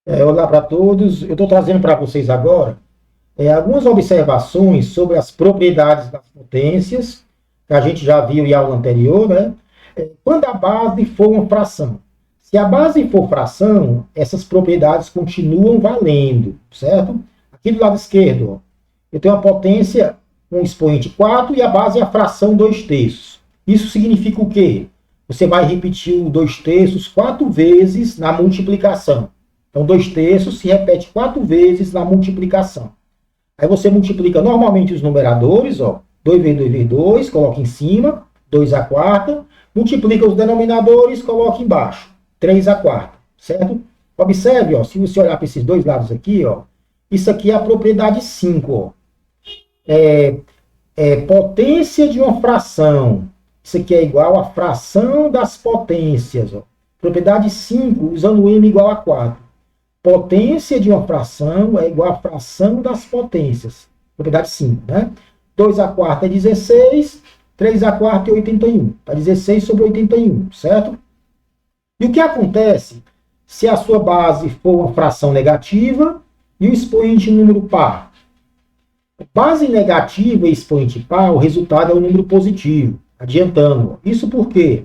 Olá para todos. Eu estou trazendo para vocês agora algumas observações sobre as propriedades das potências, que a gente já viu em aula anterior, né? Quando a base for uma fração. Se a base for fração, essas propriedades continuam valendo, certo? Aqui do lado esquerdo, ó, eu tenho a potência com expoente 4 e a base é a fração 2/3. Isso significa o quê? Você vai repetir o 2/3 4 vezes na multiplicação. Então, 2/3 se repete 4 vezes na multiplicação. Aí você multiplica normalmente os numeradores, ó, 2 vezes 2 vezes 2, coloca em cima, 2 à quarta, multiplica os denominadores, coloca embaixo, 3 à quarta, certo? Observe, ó, se você olhar para esses dois lados aqui, ó, isso aqui é a propriedade 5, ó. Potência de uma fração. Isso aqui é igual à fração das potências, ó. Propriedade 5, usando m igual a 4. Potência de uma fração é igual à fração das potências. Propriedade 5, né? 2 à quarta é 16, 3 à quarta é 81. Tá 16 sobre 81, certo? E o que acontece se a sua base for uma fração negativa e o expoente um número par? Base negativa e expoente par, o resultado é um número positivo. Adiantando. Isso porque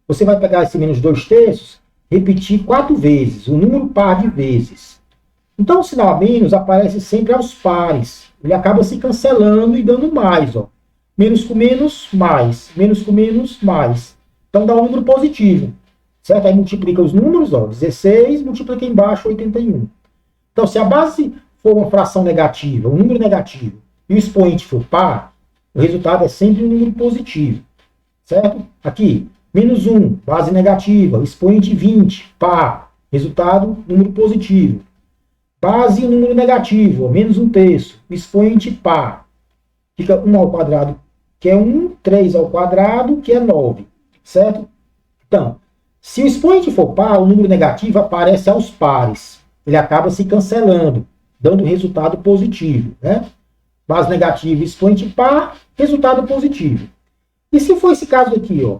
você vai pegar esse menos 2/3, repetir 4 vezes, o número par de vezes. Então, o sinal a menos aparece sempre aos pares. Ele acaba se cancelando e dando mais. Ó. Menos com menos, mais. Menos com menos, mais. Então, dá um número positivo. Certo? Aí multiplica os números, ó, 16, multiplica embaixo 81. Então, se a base for uma fração negativa, um número negativo, e o expoente for par, o resultado é sempre um número positivo. Certo? Aqui, menos 1, base negativa, expoente 20, par, resultado, número positivo. Base, número negativo, menos 1/3, expoente par, fica 1 ao quadrado, que é 1, 3 ao quadrado, que é 9, certo? Então, se o expoente for par, o número negativo aparece aos pares, ele acaba se cancelando, dando resultado positivo, né? Base negativa, expoente par, resultado positivo. E se for esse caso aqui, ó,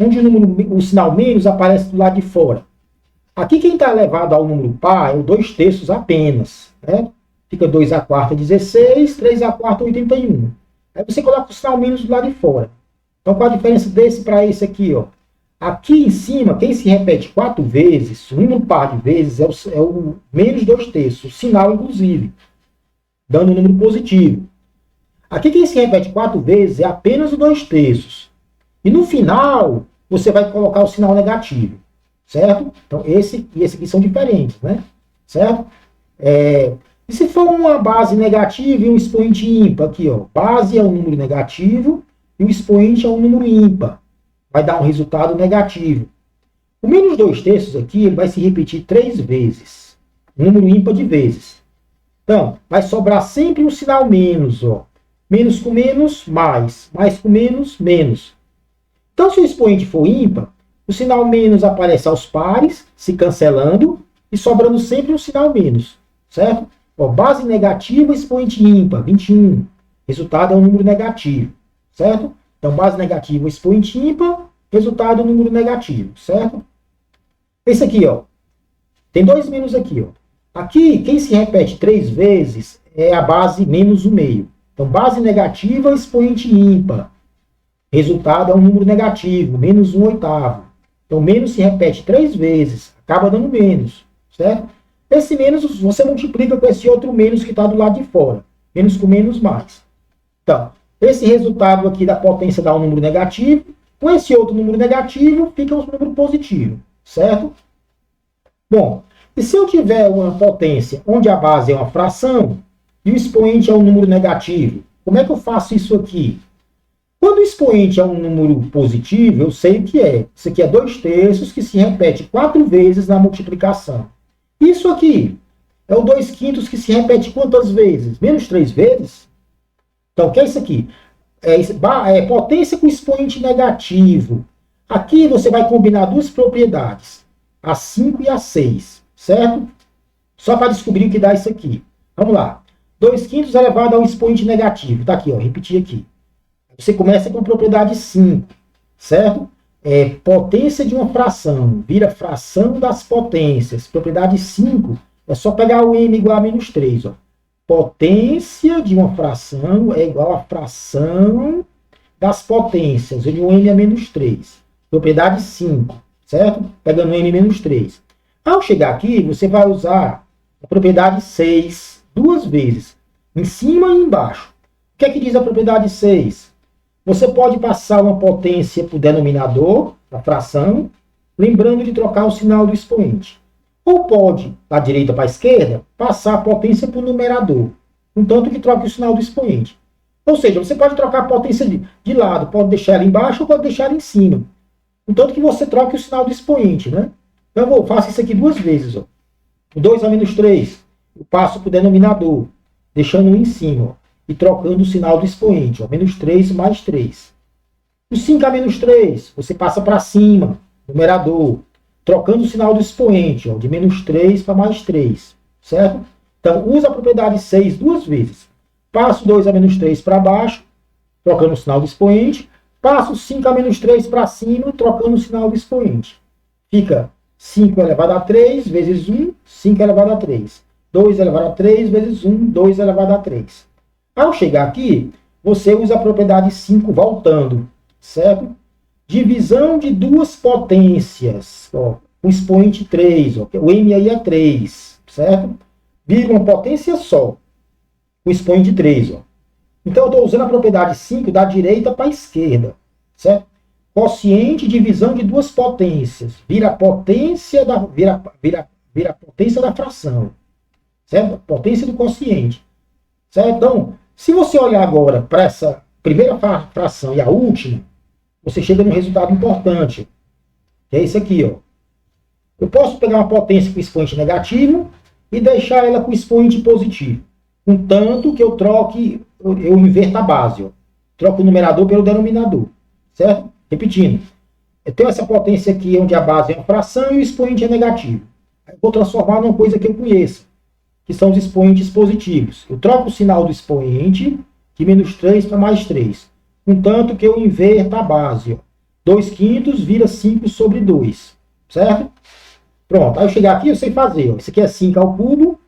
onde o sinal menos aparece do lado de fora? Aqui quem está elevado ao número par é o 2/3 apenas. Né? Fica 2 à quarta 16, 3 à quarta 81. Aí você coloca o sinal menos do lado de fora. Então qual a diferença desse para esse aqui? Ó? Aqui em cima, quem se repete 4 vezes, o número par de vezes é o menos 2/3, o sinal inclusive, dando um número positivo. Aqui quem se repete 4 vezes é apenas o 2/3. E no final, você vai colocar o sinal negativo, certo? Então, esse e esse aqui são diferentes, né? Certo? E se for uma base negativa e um expoente ímpar, aqui, ó, base é um número negativo e o expoente é um número ímpar. Vai dar um resultado negativo. O menos 2/3 aqui, ele vai se repetir 3 vezes. Número ímpar de vezes. Então, vai sobrar sempre um sinal menos, ó. Menos com menos, mais. Mais com menos, menos. Então, se o expoente for ímpar, o sinal menos aparece aos pares, se cancelando, e sobrando sempre um sinal menos, certo? Ó, base negativa, expoente ímpar, 21. Resultado é um número negativo, certo? Então, base negativa, expoente ímpar, resultado é um número negativo, certo? Esse aqui, ó, tem dois menos aqui, ó. Aqui, quem se repete 3 vezes é a base menos o meio. Então, base negativa, expoente ímpar. Resultado é um número negativo, menos 1/8. Então, menos se repete 3 vezes, acaba dando menos, certo? Esse menos você multiplica com esse outro menos que está do lado de fora. Menos com menos, mais. Então, esse resultado aqui da potência dá um número negativo. Com esse outro número negativo, fica um número positivo, certo? Bom, e se eu tiver uma potência onde a base é uma fração e o expoente é um número negativo, como é que eu faço isso aqui? Quando o expoente é um número positivo, eu sei o que é. Isso aqui é 2/3 que se repete 4 vezes na multiplicação. Isso aqui é o 2/5 que se repete quantas vezes? Menos 3 vezes? Então, o que é isso aqui? É potência com expoente negativo. Aqui você vai combinar duas propriedades, a 5 e a 6, certo? Só para descobrir o que dá isso aqui. Vamos lá. 2/5 elevado ao expoente negativo. Está aqui, ó, repetir aqui. Você começa com propriedade 5, certo? potência de uma fração vira fração das potências. Propriedade 5 é só pegar o m igual a menos 3. Ó. Potência de uma fração é igual a fração das potências, onde o m é menos 3. Propriedade 5, certo? Pegando o m menos 3. Ao chegar aqui, você vai usar a propriedade 6 duas vezes, em cima e embaixo. O que é que diz a propriedade 6? Você pode passar uma potência para o denominador da fração, lembrando de trocar o sinal do expoente. Ou pode, da direita para a esquerda, passar a potência para o numerador, contanto que troque o sinal do expoente. Ou seja, você pode trocar a potência de lado, pode deixar ela embaixo ou pode deixar ela em cima. Contanto que você troque o sinal do expoente, né? Então eu faço isso aqui duas vezes. Ó. O 2 a menos 3, eu passo para o denominador, deixando um em cima, ó, e trocando o sinal do expoente, ó, menos 3 mais 3. O 5 a menos 3, você passa para cima, numerador, trocando o sinal do expoente, ó, de menos 3 para mais 3, certo? Então, usa a propriedade 6 duas vezes. Passo 2 a menos 3 para baixo, trocando o sinal do expoente. Passo 5 a menos 3 para cima, trocando o sinal do expoente. Fica 5 elevado a 3 vezes 1, 5 elevado a 3. 2 elevado a 3 vezes 1, 2 elevado a 3. Ao chegar aqui, você usa a propriedade 5 voltando, certo? Divisão de duas potências, ó, o expoente 3, ó, o m aí é 3, certo? Vira uma potência só, o expoente 3. Ó. Então, eu estou usando a propriedade 5 da direita para a esquerda, certo? Quociente divisão de duas potências, vira a potência vira a potência da fração, certo? Potência do quociente, certo? Então, se você olhar agora para essa primeira fração e a última, você chega num resultado importante, que é esse aqui, ó. Eu posso pegar uma potência com expoente negativo e deixar ela com expoente positivo, contanto que eu troque, eu inverta a base, ó. Troco o numerador pelo denominador, certo? Repetindo, eu tenho essa potência aqui onde a base é uma fração e o expoente é negativo. Eu vou transformar numa coisa que eu conheça, que são os expoentes positivos. Eu troco o sinal do expoente de menos 3 para mais 3, contanto que eu inverta a base. Ó. 2 quintos vira 5 sobre 2, certo? Pronto, aí eu chegar aqui eu sei fazer. Ó. Isso aqui é 5 ao cubo,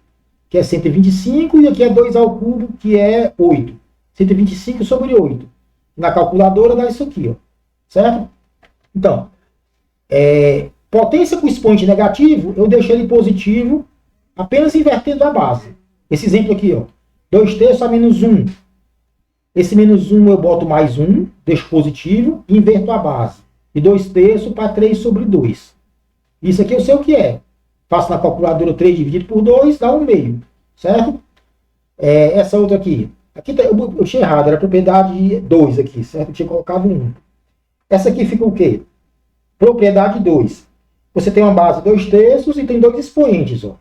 que é 125, e aqui é 2 ao cubo, que é 8. 125 sobre 8. Na calculadora dá isso aqui, ó. Certo? Então, potência com expoente negativo, eu deixo ele positivo apenas invertendo a base. Esse exemplo aqui, ó. 2 terços a menos 1. Esse menos 1 eu boto mais 1, deixo positivo e inverto a base. E 2 terços para 3 sobre 2. Isso aqui eu sei o que é. Faço na calculadora 3 dividido por 2, dá 1 meio. Certo? Essa outra aqui. Aqui eu tinha errado, era a propriedade 2 aqui, certo? Eu tinha colocado 1. Essa aqui fica o quê? Propriedade 2. Você tem uma base 2 terços e tem dois expoentes. Ó.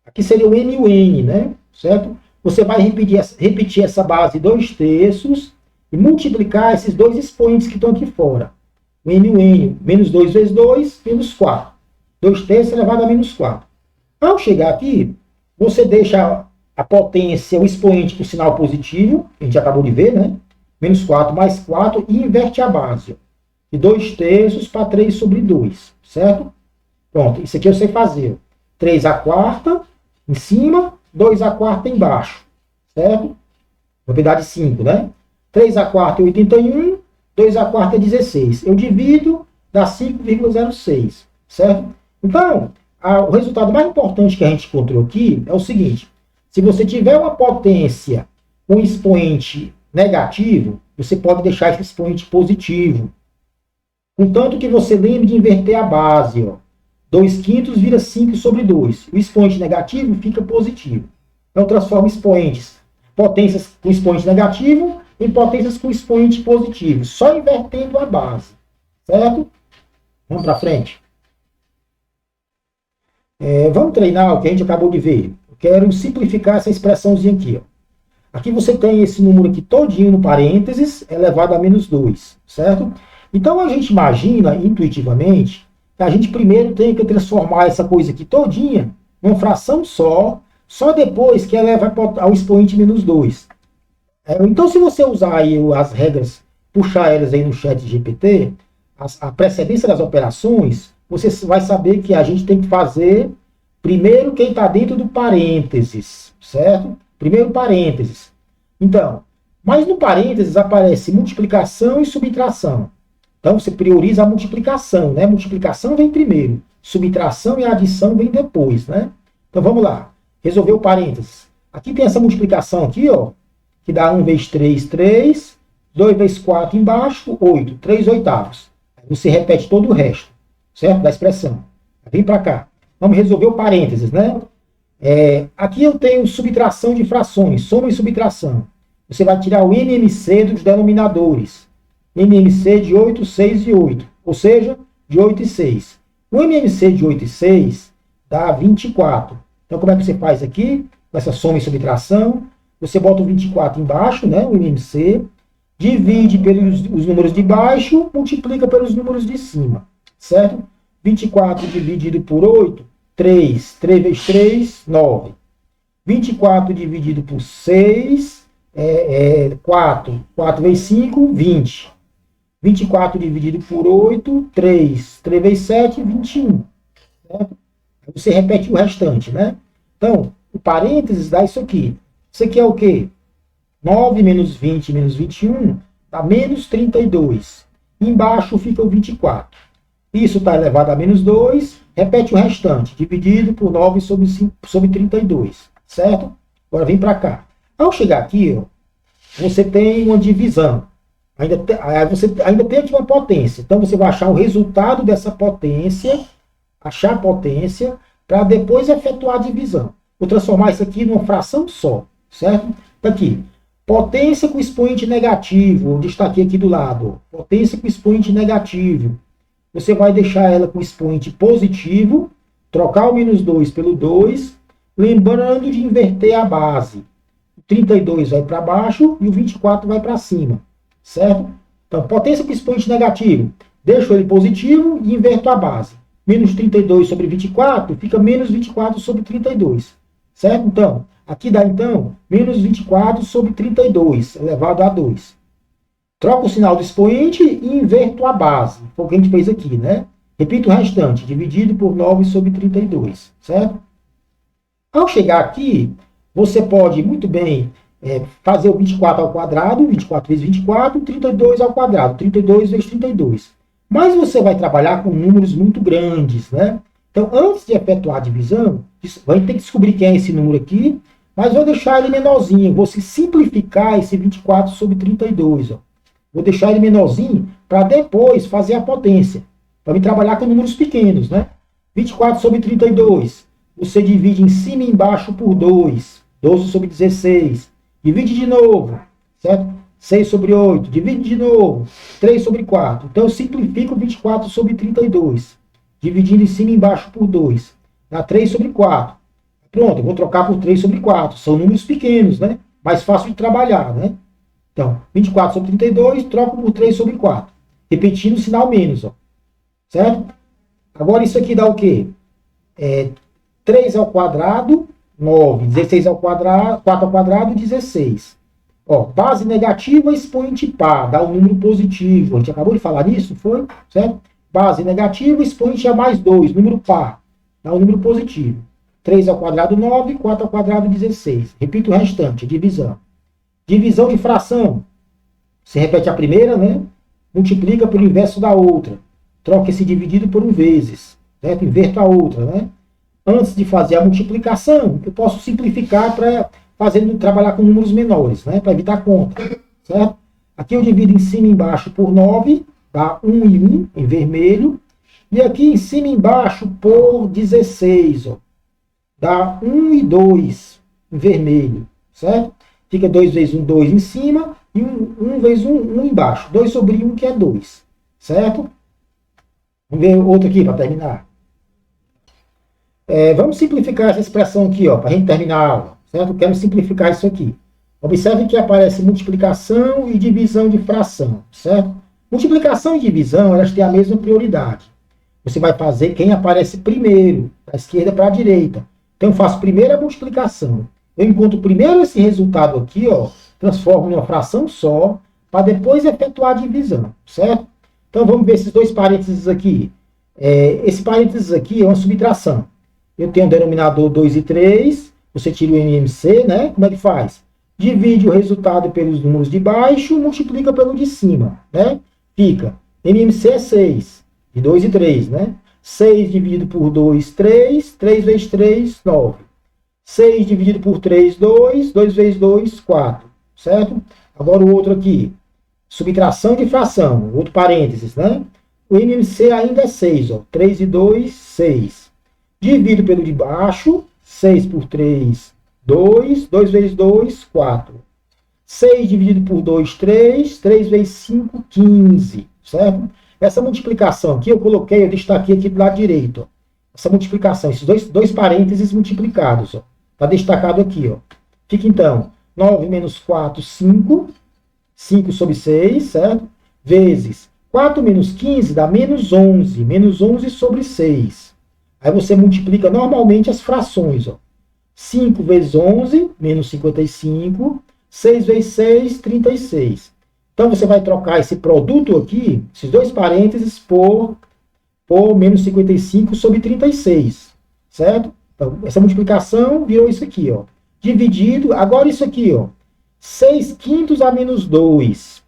Aqui seria o m e o n, né? Certo? Você vai repetir essa base 2 terços e multiplicar esses dois expoentes que estão aqui fora. O m e o n. Menos 2 vezes 2, menos 4. 2 terços elevado a menos 4. Ao chegar aqui, você deixa a potência, o expoente com sinal positivo, que a gente acabou de ver, né? Menos 4 mais 4 e inverte a base. Ó. De 2 terços para 3 sobre 2, certo? Pronto, isso aqui eu sei fazer. 3 a quarta em cima, 2 a quarta embaixo, certo? Propriedade 5, né? 3 a quarta é 81, 2 a quarta é 16. Eu divido, dá 5,06, certo? Então, o resultado mais importante que a gente encontrou aqui é o seguinte. Se você tiver uma potência com expoente negativo, você pode deixar esse expoente positivo. Contanto que você lembre de inverter a base. Ó. 2 quintos vira 5 sobre 2. O expoente negativo fica positivo. Então, transforma expoentes, potências com expoente negativo, em potências com expoente positivo. Só invertendo a base. Certo? Vamos para frente. Vamos treinar o que a gente acabou de ver. Eu quero simplificar essa expressãozinha aqui. Ó. Aqui você tem esse número aqui todinho no parênteses, elevado a menos 2. Certo? Então, a gente imagina, intuitivamente, que a gente primeiro tem que transformar essa coisa aqui todinha numa fração só depois que ela vai ao expoente menos 2. Então, se você usar aí as regras, puxar elas aí no chat GPT, a precedência das operações, você vai saber que a gente tem que fazer primeiro quem está dentro do parênteses, certo? Primeiro parênteses. Então, mas no parênteses aparece multiplicação e subtração. Então você prioriza a multiplicação, né? Multiplicação vem primeiro, subtração e adição vem depois, né? Então vamos lá, resolver o parênteses. Aqui tem essa multiplicação aqui, ó, que dá 1 vezes 3, 3, 2 vezes 4 embaixo, 8, 3 oitavos. Você repete todo o resto, certo? Da expressão. Vem para cá. Vamos resolver o parênteses, né? Aqui eu tenho subtração de frações, soma e subtração. Você vai tirar o MMC dos denominadores. MMC de 8, 6 e 8. Ou seja, de 8 e 6. O MMC de 8 e 6 dá 24. Então, como é que você faz aqui? Com essa soma e subtração. Você bota o 24 embaixo, né? O MMC. Divide pelos os números de baixo, multiplica pelos números de cima. Certo? 24 dividido por 8, 3. 3 vezes 3, 9. 24 dividido por 6, 4. 4 vezes 5, 20. 24 dividido por 8, 3. 3 vezes 7, 21. Certo? Você repete o restante, né? Então, o parênteses dá isso aqui. Isso aqui é o quê? 9 menos 20 menos 21 dá menos 32. Embaixo fica o 24. Isso está elevado a menos 2. Repete o restante, dividido por 9 sobre 32. Certo? Agora vem para cá. Ao chegar aqui, ó, você tem uma divisão. Você ainda tem aqui uma potência. Então você vai achar o resultado dessa potência, achar a potência, para depois efetuar a divisão. Vou transformar isso aqui numa fração só. Certo? Aqui. Potência com expoente negativo. Eu destaquei aqui do lado. Potência com expoente negativo. Você vai deixar ela com expoente positivo. Trocar o menos 2 pelo 2. Lembrando de inverter a base. O 32 vai para baixo e o 24 vai para cima. Certo? Então, potência com expoente negativo. Deixo ele positivo e inverto a base. Menos 32 sobre 24 fica menos 24 sobre 32. Certo? Então, aqui dá, então, menos 24 sobre 32, elevado a 2. Troco o sinal do expoente e inverto a base. Foi o que a gente fez aqui, né? Repito o restante, dividido por 9 sobre 32, certo? Ao chegar aqui, você pode muito bem fazer o 24 ao quadrado, 24 vezes 24, 32 ao quadrado, 32 vezes 32. Mas você vai trabalhar com números muito grandes, né? Então, antes de efetuar a divisão, vai ter que descobrir quem é esse número aqui, mas vou deixar ele menorzinho. Vou simplificar esse 24 sobre 32. Ó. Vou deixar ele menorzinho para depois fazer a potência. Para me trabalhar com números pequenos, né? 24 sobre 32. Você divide em cima e embaixo por 2. 12 sobre 16. Divide de novo. Certo? 6 sobre 8. Divide de novo. 3 sobre 4. Então eu simplifico 24 sobre 32. Dividindo em cima e embaixo por 2. Dá 3 sobre 4. Pronto, eu vou trocar por 3 sobre 4. São números pequenos, né? Mais fácil de trabalhar, né? Então, 24 sobre 32, troco por 3 sobre 4. Repetindo o sinal menos, ó. Certo? Agora isso aqui dá o quê? 3 ao quadrado, 9. 16 ao quadrado, 4 ao quadrado, 16. Ó, base negativa, expoente par. Dá um número positivo. A gente acabou de falar nisso, foi? Certo? Base negativa, expoente a mais 2, número par. Dá um número positivo. 3 ao quadrado, 9. 4 ao quadrado, 16. Repito o restante, divisão. Divisão de fração. Você repete a primeira, né? Multiplica pelo inverso da outra. Troca esse dividido por um vezes. Certo? Inverto a outra, né? Antes de fazer a multiplicação, eu posso simplificar para trabalhar com números menores, né? Para evitar conta. Certo? Aqui eu divido em cima e embaixo por 9. Dá 1 e 1 em vermelho. E aqui em cima e embaixo por 16. Ó. Dá 1 e 2 em vermelho. Certo? Fica 2 vezes 1, 2 em cima. E 1 vezes 1, 1 embaixo. 2 sobre 1, que é 2. Certo? Vamos ver outro aqui para terminar. Vamos simplificar essa expressão aqui, para a gente terminar a aula. Certo? Quero simplificar isso aqui. Observe que aparece multiplicação e divisão de fração. Certo? Multiplicação e divisão, elas têm a mesma prioridade. Você vai fazer quem aparece primeiro, da esquerda para a direita. Então, eu faço primeiro a multiplicação. Eu encontro primeiro esse resultado aqui, transformo em uma fração só, para depois efetuar a divisão, certo? Então vamos ver esses dois parênteses aqui. Esse parênteses aqui é uma subtração. Eu tenho um denominador 2 e 3, você tira o MMC, né? Como é que faz? Divide o resultado pelos números de baixo, multiplica pelo de cima, né? Fica, MMC é 6, de 2 e 3, né? 6 dividido por 2, 3, 3 vezes 3, 9. 6 dividido por 3, 2, 2 vezes 2, 4, certo? Agora o outro aqui, subtração de fração, outro parênteses, né? O MMC ainda é 6, ó. 3 e 2, 6. Divido pelo de baixo, 6 por 3, 2, 2 vezes 2, 4. 6 dividido por 2, 3, 3 vezes 5, 15, certo? Essa multiplicação aqui eu destaquei aqui do lado direito, ó. Essa multiplicação, esses dois parênteses multiplicados, ó. Está destacado aqui, ó. Fica então, 9 menos 4, 5. 5 sobre 6, certo? Vezes 4 menos 15 dá menos 11. Menos 11 sobre 6. Aí você multiplica normalmente as frações, ó. 5 vezes 11, menos 55. 6 vezes 6, 36. Então você vai trocar esse produto aqui, esses dois parênteses, por menos 55 sobre 36, certo? Então, essa multiplicação virou isso aqui, ó. Dividido, agora isso aqui, ó. 6 quintos a menos 2.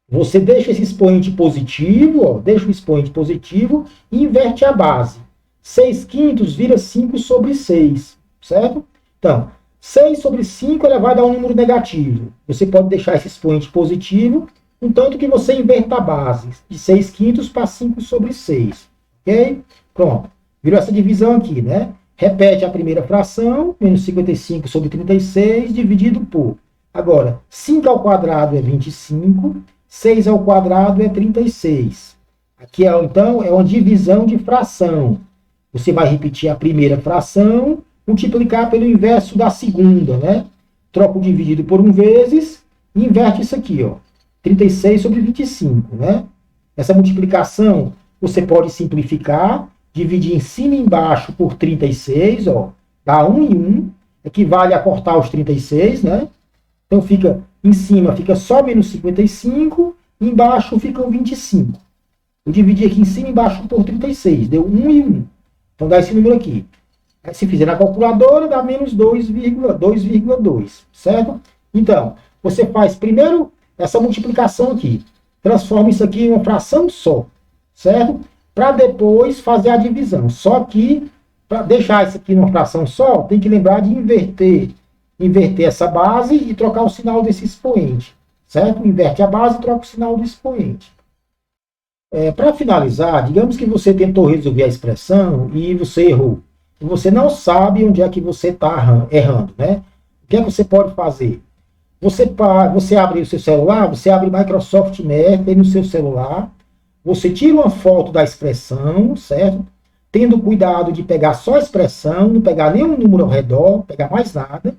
Você deixa esse expoente positivo, ó, deixa o expoente positivo e inverte a base. 6 quintos vira 5 sobre 6, certo? Então, 6 sobre 5 ela vai dar um número negativo. Você pode deixar esse expoente positivo, contanto que você inverta a base de 6 quintos para 5 sobre 6. Ok? Pronto. Virou essa divisão aqui, né? Repete a primeira fração, menos 55 sobre 36, dividido por... Agora, 5 ao quadrado é 25, 6 ao quadrado é 36. Aqui, então, é uma divisão de fração. Você vai repetir a primeira fração, multiplicar pelo inverso da segunda, né? Troca o dividido por 1 vezes e inverte isso aqui, ó. 36 sobre 25, né? Essa multiplicação você pode simplificar, dividir em cima e embaixo por 36, ó. Dá 1 e 1, equivale a cortar os 36, né? Então fica, em cima fica só menos 55, embaixo ficam 25. Eu dividi aqui em cima e embaixo por 36, deu 1 e 1. Então dá esse número aqui. Aí se fizer na calculadora, dá menos 2,2, certo? Então, você faz primeiro essa multiplicação aqui. Transforma isso aqui em uma fração só, certo? Para depois fazer a divisão. Só que, para deixar isso aqui numa fração só, tem que lembrar de inverter essa base e trocar o sinal desse expoente, certo? Inverte a base e troca o sinal do expoente. Para finalizar, digamos que você tentou resolver a expressão e você errou. E você não sabe onde é que você está errando, né? O que é que você pode fazer? Você abre o seu celular, você abre Microsoft Math no seu celular, você tira uma foto da expressão, certo? Tendo cuidado de pegar só a expressão, não pegar nenhum número ao redor, pegar mais nada.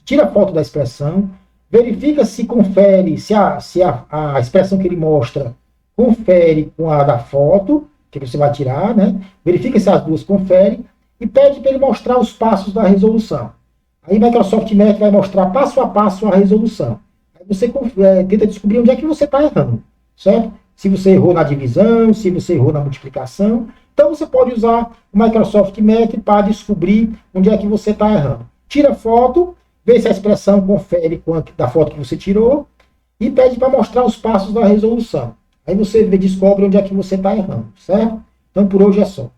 Tira a foto da expressão, verifica se confere, se a expressão que ele mostra confere com a da foto, que você vai tirar, né? Verifica se as duas conferem e pede para ele mostrar os passos da resolução. Aí Microsoft Math vai mostrar passo a passo a resolução. Aí você tenta descobrir onde é que você está errando, certo? Se você errou na divisão, se você errou na multiplicação. Então você pode usar o Microsoft Math para descobrir onde é que você está errando. Tira a foto, vê se a expressão confere com a da foto que você tirou e pede para mostrar os passos da resolução. Aí você descobre onde é que você está errando, certo? Então por hoje é só.